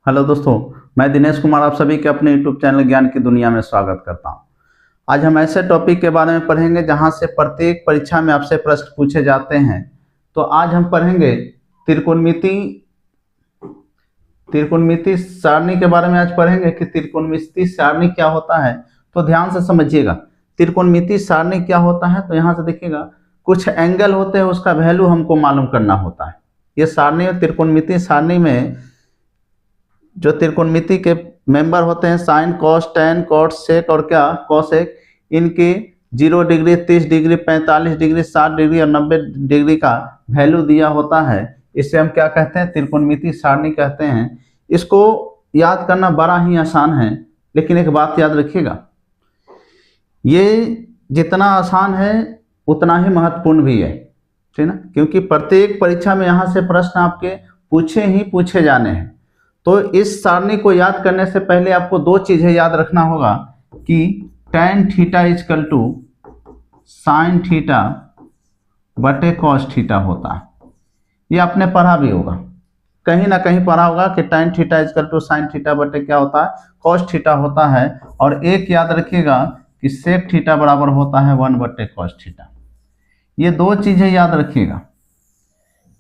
Hello दोस्तों, मैं दिनेश कुमार आप सभी के अपने यूट्यूब चैनल ज्ञान की दुनिया में स्वागत करता हूं। आज हम ऐसे टॉपिक के बारे में पढ़ेंगे जहां से प्रत्येक परीक्षा में आपसे प्रश्न पूछे जाते हैं। तो आज हम पढ़ेंगे त्रिकोणमिति सारणी के बारे में। आज पढ़ेंगे कि त्रिकोणमिति सारणी क्या होता है। तो ध्यान से समझिएगा, त्रिकोणमिति सारणी क्या होता है। तो यहाँ से देखिएगा, कुछ एंगल होते हैं, उसका वैल्यू हमको मालूम करना होता है। ये सारणी त्रिकोणमिति सारणी में जो त्रिकोणमिति के मेंबर होते हैं, साइन, कॉस, टैन, कॉट, सेक और क्या कॉसेक, इनके 0 डिग्री, 30 डिग्री, 45 डिग्री, 60 डिग्री और 90 डिग्री का वैल्यू दिया होता है। इसे हम क्या कहते हैं? त्रिकोणमिति सारणी कहते हैं। इसको याद करना बड़ा ही आसान है, लेकिन एक बात याद रखिएगा, ये जितना आसान है उतना ही महत्वपूर्ण भी है, ठीक ना। क्योंकि प्रत्येक परीक्षा में यहाँ से प्रश्न आपके पूछे जाने हैं। तो इस सारणी को याद करने से पहले आपको दो चीजें याद रखना होगा कि tan theta equal to sine theta बटे कॉस थीटा होता है। ये आपने पढ़ा भी होगा, कहीं ना कहीं पढ़ा होगा कि tan theta equal to sine theta बटे क्या होता है? कॉस थीटा होता है। और एक याद रखिएगा कि सेक थीटा बराबर होता है 1 बटे कॉस थीटा। ये दो चीजें याद रखिएगा,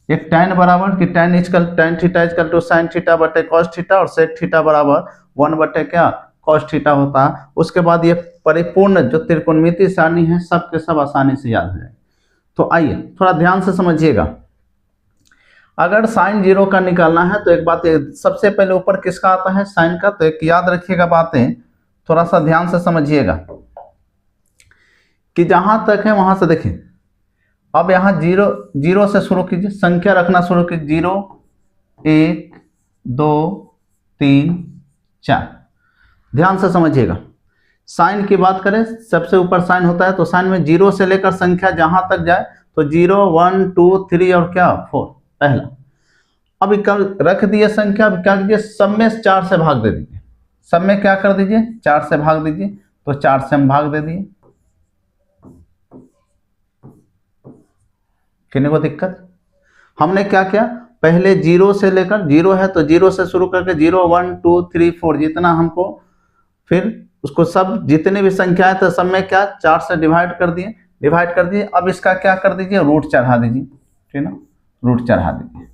एक tan बराबर कि tan theta equal to sine theta बटे कॉस थीटा, और सेक थीटा बराबर 1 बटे क्या कॉस थीटा होता है। उसके बाद ये परिपूर्ण जो त्रिकोणमिति सारणी है सब के सब आसानी से याद हो जाए। तो आइए थोड़ा ध्यान से समझिएगा। अगर साइन 0 का निकालना है तो एक बात, सबसे पहले ऊपर किसका आता है? साइन का। तो एक याद रखिएगा बातें, थोड़ा सा ध्यान से समझिएगा कि जहां तक है वहां से देखें। अब यहाँ 0 से शुरू कीजिए, संख्या रखना शुरू कीजिए। 0 1 2 3 4। ध्यान से समझिएगा। साइन की बात करें, सबसे ऊपर साइन होता है, तो साइन में 0 से लेकर संख्या जहां तक जाए तो 0 1 2 3 और क्या 4 पहला। अब रख दिए संख्या। अब क्या कीजिए? सब में 4 से भाग दे दीजिए। सब में क्या कर दीजिए? 4 से भाग दीजिए। तो 4 से हम भाग दे दिए। किन्हीं को दिक्कत? हमने क्या किया? पहले 0 से लेकर, 0 है तो 0 से शुरू करके 0 1 2 3 4 जितना हमको, फिर उसको सब जितने भी संख्या है तो सब में क्या 4 से डिवाइड कर दिए। अब इसका क्या कर दीजिए? रूट चढ़ा दीजिए, ठीक ना, रूट चढ़ा दीजिए।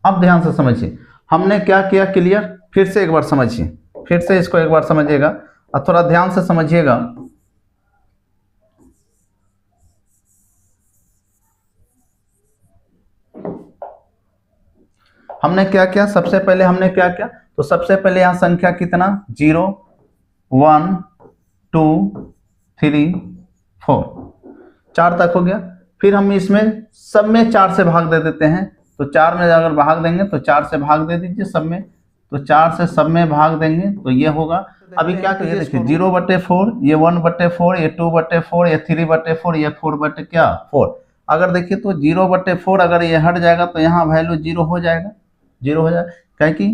अब ध्यान से समझिए हमने क्या किया। क्लियर? फिर से एक बार समझिए, फिर से इसको एक बार समझिएगा और थोड़ा ध्यान से समझिएगा। हमने क्या किया? सबसे पहले हमने क्या किया? तो सबसे पहले यहां संख्या कितना? 0 1 2 3 4 4 तक हो गया। फिर हम इसमें सब में 4 से भाग दे देते हैं। तो 4 में अगर भाग देंगे तो 4 से भाग दे दीजिए सब में। तो 4 से सब में भाग देंगे तो ये होगा। अभी क्या करिए? देखिए 0 बटे 4, ये 1 बटे 4, ये 2 बटे 4, ये 3 बटे 4, ये 4 बटे क्या 4। अगर देखिए तो 0 बटे 4 अगर ये हट जाएगा तो यहाँ वैल्यू 0 हो जाएगा, 0 हो जाए, क्या कि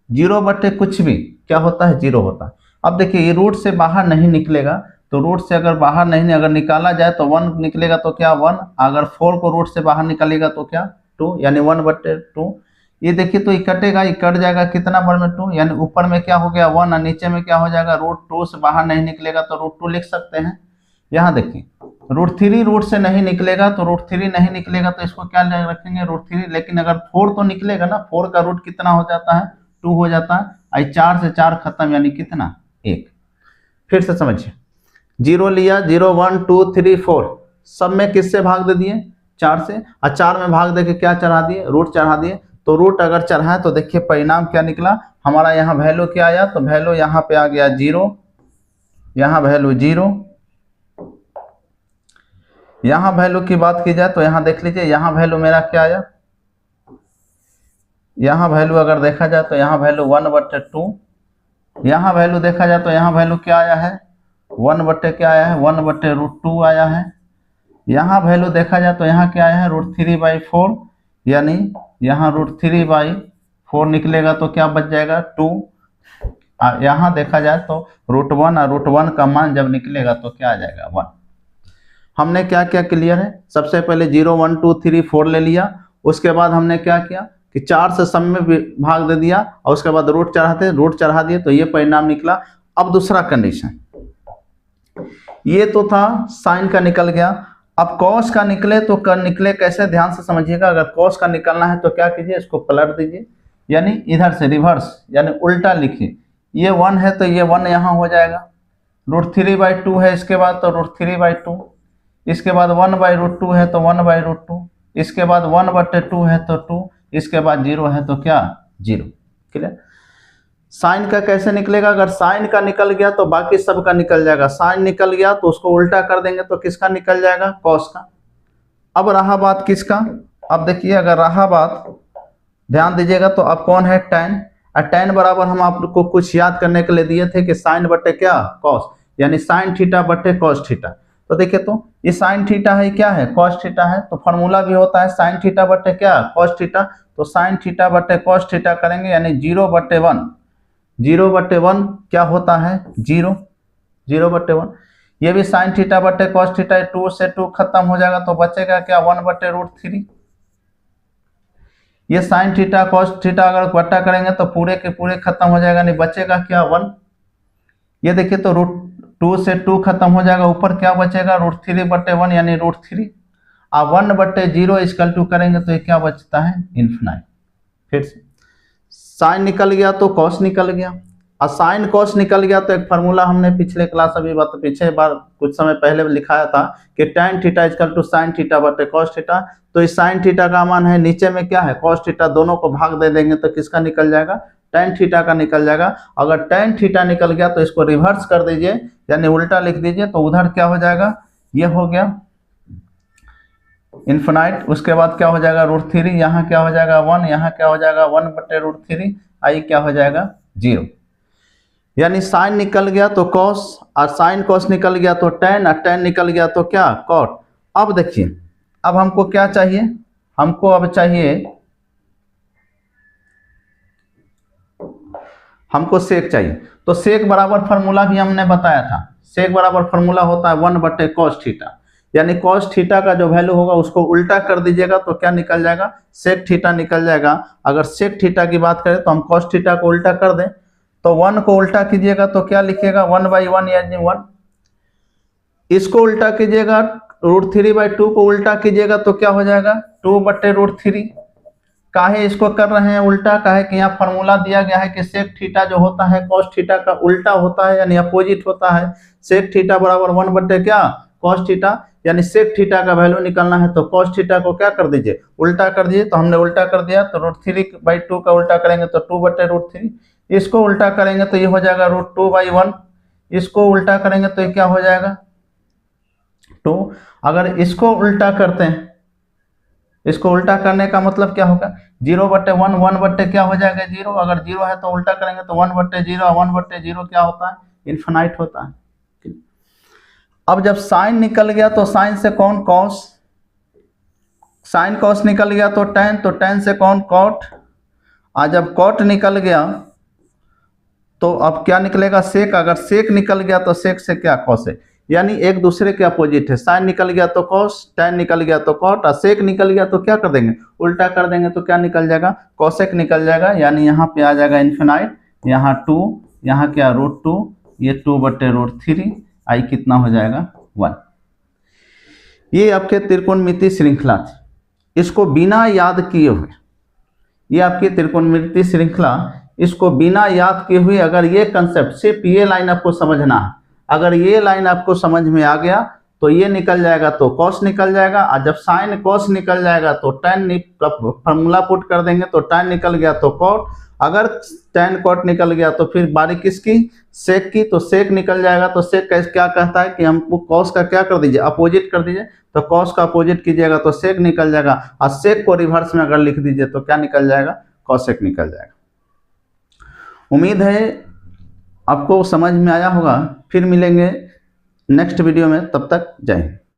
0 बटे कुछ भी क्या होता है? 0 होता है। अब देखिए ये रूट से बाहर नहीं निकलेगा, तो रूट से अगर बाहर नहीं, अगर निकाला जाए तो 1 निकलेगा तो क्या 1। अगर 4 को रूट से बाहर निकालेगा तो क्या 2, यानी 1 बटे 2। ये देखिए तो ये कटेगा, ये कट जाएगा कितना बार में 2, यानी ऊपर में क्या हो गया 1 और नीचे में क्या हो जाएगा रूट 2 से बाहर नहीं निकलेगा तो रूट 2 लिख सकते हैं। यहाँ देखिए रूट 3 रूट से नहीं निकलेगा, तो रूट 3 नहीं निकलेगा तो इसको क्या रखेंगे? रूट 3। लेकिन अगर 4 तो निकलेगा ना, 4 का रूट कितना हो जाता है? 2 हो जाता है। आई 4 से 4 खत्म, यानी कितना 1। फिर से समझिए, 0 लिया, 0 1 2 3 4 सब में किससे भाग दे दिए? 4 से। और 4 में भाग दे के क्या चढ़ा दिए? रूट चढ़ा दिए। तो रूट अगर चढ़ाए तो देखिए परिणाम क्या निकला हमारा। यहाँ वैल्यू क्या आया? तो वैल्यू यहाँ पे आ गया 0, यहाँ वैल्यू 0। यहाँ वैल्यू की बात की जाए तो यहाँ देख लीजिए, यहाँ वैल्यू मेरा क्या आया? यहाँ वैल्यू अगर देखा जाए तो यहाँ वैल्यू 1 बटे 2। यहाँ वैल्यू देखा जाए तो यहाँ वैल्यू क्या आया है? 1 बटे क्या आया है? 1 बटे रूट 2 आया है। यहाँ वैल्यू देखा जाए तो यहाँ क्या आया है? रूट 3/4, यानी यहाँ रूट 3/4 निकलेगा तो क्या बच जाएगा 2। यहाँ देखा जाए तो रूट 1 और रूट 1 का मान जब निकलेगा तो क्या आ जाएगा 1। हमने क्या क्या क्लियर है? सबसे पहले 0 1 2 3 4 ले लिया। उसके बाद हमने क्या किया? कि 4 से सब में भाग दे दिया और उसके बाद रूट चढ़ा दिए, तो ये परिणाम निकला। अब दूसरा कंडीशन, ये तो था साइन का निकल गया। अब कॉस का निकले तो निकले कैसे, ध्यान से समझिएगा। अगर कॉस का निकलना है तो क्या कीजिए, इसको पलट दीजिए, यानी इधर से रिवर्स यानी उल्टा लिखिए। ये 1 है तो ये 1 यहाँ हो जाएगा, √3/2 है इसके बाद तो √3/2, इसके बाद 1/√2 है तो 1/√2, इसके बाद 1/2 है तो 2, इसके बाद 0 है तो क्या 0। क्लियर। साइन का कैसे निकलेगा, अगर साइन का निकल गया तो बाकी सब का निकल जाएगा। साइन निकल गया तो उसको उल्टा कर देंगे तो किसका निकल जाएगा, कॉस का। अब रहा बात किसका, अब देखिए अगर रहा बात, ध्यान दीजिएगा, तो अब कौन है tan, और tan बराबर हम आपको कुछ याद करने के लिए दिए थे कि साइन बटे क्या कॉस, यानी साइन थीटा बटे कॉस थीटा। तो देखिए तो ये साइन थीटा है, क्या है कॉस थीटा है, तो फॉर्मूला भी होता है साइन थीटा बटे क्या कॉस थीटा। तो साइन थीटा बटे कॉस थीटा करेंगे यानी 0/1, 0/1 क्या होता है 0, 0/1। ये भी साइन थीटा बटे कॉस थीटा, 2 से 2 खत्म हो जाएगा तो बचेगा क्या 1/√3। ये साइन थीटा कॉस थीटा अगर बट्टा करेंगे तो पूरे के पूरे खत्म हो जाएगा, नहीं बचेगा क्या 1। ये देखिए तो √2 से 2 खत्म हो जाएगा, ऊपर क्या बचेगा √3/1 यानी √3। अब 1/0 करेंगे तो ये क्या बचता है इन्फिनाइट। फिर से साइन निकल गया तो कॉस निकल गया, और साइन कॉस निकल गया तो एक फार्मूला हमने पिछले क्लास पीछे बार कुछ समय पहले लिखाया था कि tan थीटा साइन थीटा बटे कॉस थीटा। तो इस साइन थीटा का मान है, नीचे में क्या है कॉस थीटा, दोनों को भाग दे देंगे तो किसका निकल जाएगा tan थीटा का निकल जाएगा। अगर tan थीटा निकल गया तो इसको रिवर्स कर दीजिए यानी उल्टा लिख दीजिए, तो उधर क्या हो जाएगा, ये हो गया इन्फिनाइट, उसके बाद क्या हो जाएगा √3, यहाँ क्या हो जाएगा 1, यहाँ क्या हो जाएगा 1/√3, आई क्या हो जाएगा 0। यानी साइन निकल गया तो कॉस, और साइन कॉस निकल गया तो tan, और tan निकल गया तो क्या कॉट। अब देखिए अब हमको क्या चाहिए, हमको अब चाहिए हमको सेक चाहिए। तो सेक बराबर फार्मूला भी हमने बताया था, सेक बराबर फार्मूला होता है 1/cos थीटा, यानी cos थीटा का जो वैल्यू होगा उसको उल्टा कर दीजिएगा तो क्या निकल जाएगा सेक थीटा निकल जाएगा। अगर सेक थीटा की बात करें तो हम cos थीटा को उल्टा कर दें, तो 1 को उल्टा कीजिएगा तो क्या लिखिएगा 1/1 यानी 1, इसको उल्टा कीजिएगा √3/2 को उल्टा कीजिएगा तो क्या हो जाएगा 2/√3। काहे इसको कर रहे हैं उल्टा, काहे कि यहाँ फॉर्मूला दिया गया है कि सेक थीटा जो होता है कॉस थीटा का उल्टा होता है यानी अपोजिट होता है। सेक थीटा बराबर 1 क्या कॉस थीटा, यानी सेक थीटा का वैल्यू निकालना है तो कॉस थीटा को क्या कर दीजिए उल्टा कर दीजिए। तो हमने उल्टा कर दिया, तो √3/2 का उल्टा करेंगे तो 2/√3, इसको उल्टा करेंगे तो ये हो जाएगा √2/1, इसको उल्टा करेंगे तो ये क्या हो जाएगा 2। अगर इसको उल्टा करते हैं, इसको उल्टा करने का मतलब क्या होगा 0/1, 1 क्या हो जाएगा 0, अगर 0 है तो उल्टा करेंगे तो 1/0, 1/0 क्या होता है इन्फिनाइट होता है। अब जब साइन निकल गया तो साइन से कौन कॉस, साइन कॉस निकल गया तो tan से कौन कॉट, और जब कॉट निकल गया तो अब क्या निकलेगा सेक, अगर सेक निकल गया तो सेक से क्या कॉस है, यानी एक दूसरे के अपोजिट है। साइन निकल गया तो कॉस, tan निकल गया तो कॉट, और सेक निकल गया तो क्या कर देंगे उल्टा कर देंगे तो क्या निकल जाएगा कॉसेक निकल जाएगा। यानी यहाँ पे आ जाएगा इन्फिनाइट, यहाँ 2, यहाँ क्या √2, ये 2/√3, आई कितना हो जाएगा 1। ये आपके त्रिकोणमिति श्रृंखला थी, इसको बिना याद किए हुए, ये आपकी त्रिकोणमिति श्रृंखला, इसको बिना याद किए हुए अगर ये कंसेप्ट सिर्फ ये लाइन आपको समझना है, अगर ये लाइन आपको समझ में आ गया तो ये निकल जाएगा तो कॉस निकल जाएगा, और जब साइन कॉस निकल जाएगा तो tan फॉर्मूला पुट कर देंगे तो tan निकल गया तो कॉट, अगर tan कॉट निकल गया तो फिर बारी किसकी सेक की, तो सेक निकल जाएगा। तो सेक क्या कहता है कि हमको कॉस का क्या कर दीजिए अपोजिट कर दीजिए, तो कॉस का अपोजिट कीजिएगा तो सेक निकल जाएगा, और सेक को रिवर्स में अगर लिख दीजिए तो क्या निकल जाएगा कॉसेक निकल जाएगा। उम्मीद है आपको समझ में आया होगा, फिर मिलेंगे नेक्स्ट वीडियो में, तब तक जय हिंद।